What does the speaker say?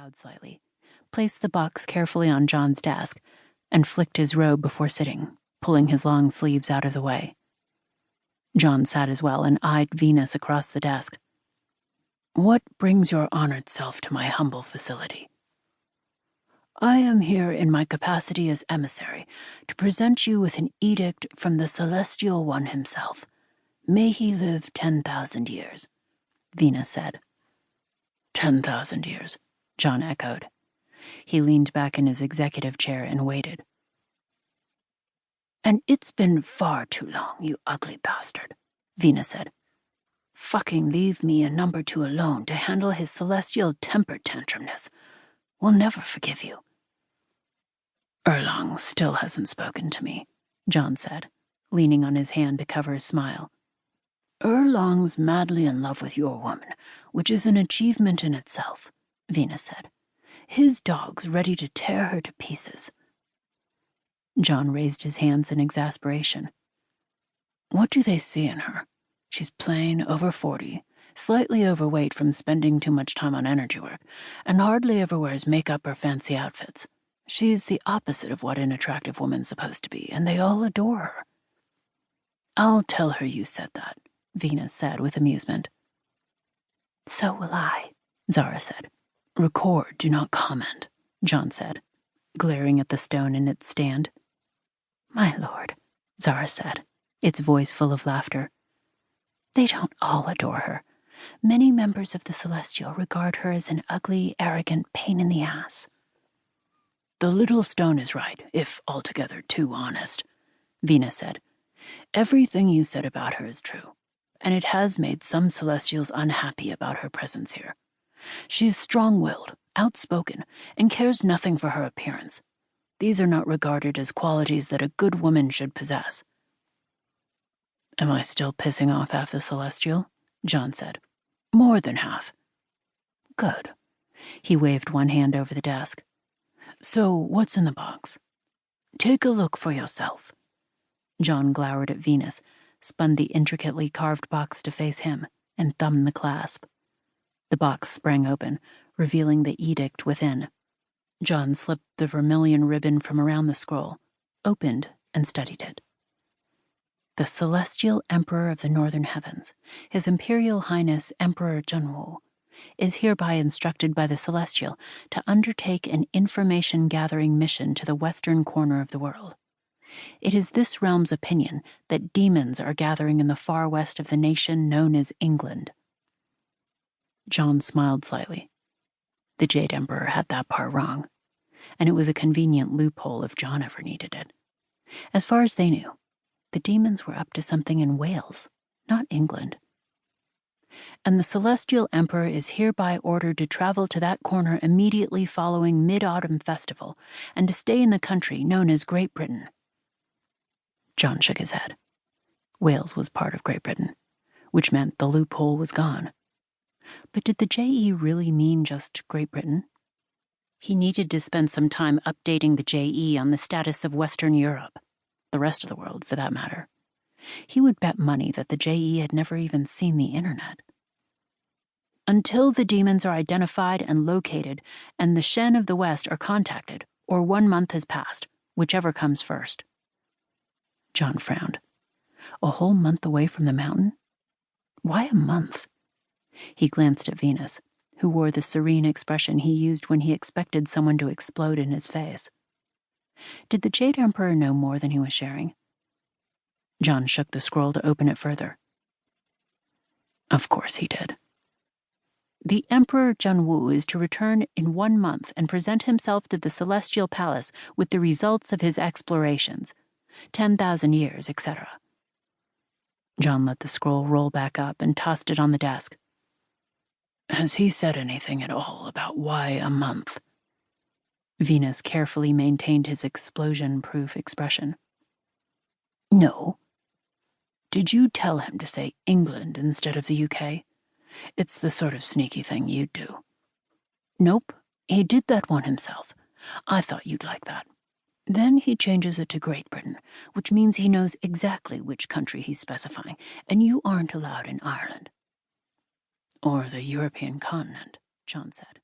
bowed slightly, placed the box carefully on John's desk, and flicked his robe before sitting, pulling his long sleeves out of the way. John sat as well and eyed Venus across the desk. "What brings your honored self to my humble facility?" "I am here in my capacity as emissary to present you with an edict from the Celestial One himself. May he live 10,000 years, Venus said. 10,000 years, John echoed. He leaned back in his executive chair and waited. "And it's been far too long, you ugly bastard," Venus said. "Fucking leave me and number 2 alone to handle his celestial temper tantrumness. We'll never forgive you." "Erlang still hasn't spoken to me," John said, leaning on his hand to cover his smile. "Erlang's madly in love with your woman, which is an achievement in itself," Venus said. "His dog's ready to tear her to pieces." John raised his hands in exasperation. "What do they see in her? She's plain, over 40, slightly overweight from spending too much time on energy work, and hardly ever wears makeup or fancy outfits. She's the opposite of what an attractive woman's supposed to be, and they all adore her." "I'll tell her you said that," Venus said with amusement. "So will I," Zara said. "Record, do not comment," John said, glaring at the stone in its stand. "My lord," Zara said, its voice full of laughter. "They don't all adore her. Many members of the Celestial regard her as an ugly, arrogant pain in the ass." "The little stone is right, if altogether too honest," Venus said. "Everything you said about her is true, and it has made some Celestials unhappy about her presence here. She is strong-willed, outspoken, and cares nothing for her appearance. These are not regarded as qualities that a good woman should possess." "Am I still pissing off half the Celestial?" John said. "More than half." "Good." He waved one hand over the desk. "So what's in the box?" "Take a look for yourself." John glowered at Venus, spun the intricately carved box to face him, and thumbed the clasp. The box sprang open, revealing the edict within. John slipped the vermilion ribbon from around the scroll, opened, and studied it. "The Celestial Emperor of the Northern Heavens, His Imperial Highness Emperor Xuan Wu, is hereby instructed by the Celestial to undertake an information-gathering mission to the western corner of the world. It is this realm's opinion that demons are gathering in the far west of the nation known as England." John smiled slightly. The Jade Emperor had that part wrong, and it was a convenient loophole if John ever needed it. As far as they knew, the demons were up to something in Wales, not England. "And the Celestial Emperor is hereby ordered to travel to that corner immediately following Mid-Autumn Festival, and to stay in the country known as Great Britain." John shook his head. Wales was part of Great Britain, which meant the loophole was gone. But did the JE really mean just Great Britain? He needed to spend some time updating the JE on the status of Western Europe, the rest of the world for that matter. He would bet money that the JE had never even seen the internet. "Until the demons are identified and located, and the Shen of the West are contacted, or 1 month has passed, whichever comes first." John frowned. A whole month away from the mountain? Why a month? He glanced at Venus, who wore the serene expression he used when he expected someone to explode in his face. Did the Jade Emperor know more than he was sharing? John shook the scroll to open it further. Of course he did. "The Emperor Xuan Wu is to return in 1 month and present himself to the Celestial Palace with the results of his explorations, 10,000 years, etc." John let the scroll roll back up and tossed it on the desk. "Has he said anything at all about why a month?" Venus carefully maintained his explosion-proof expression. "No." "Did you tell him to say England instead of the UK? It's the sort of sneaky thing you'd do." "Nope, he did that one himself. I thought you'd like that. Then he changes it to Great Britain, which means he knows exactly which country he's specifying, and you aren't allowed in Ireland." "Or the European continent," John said.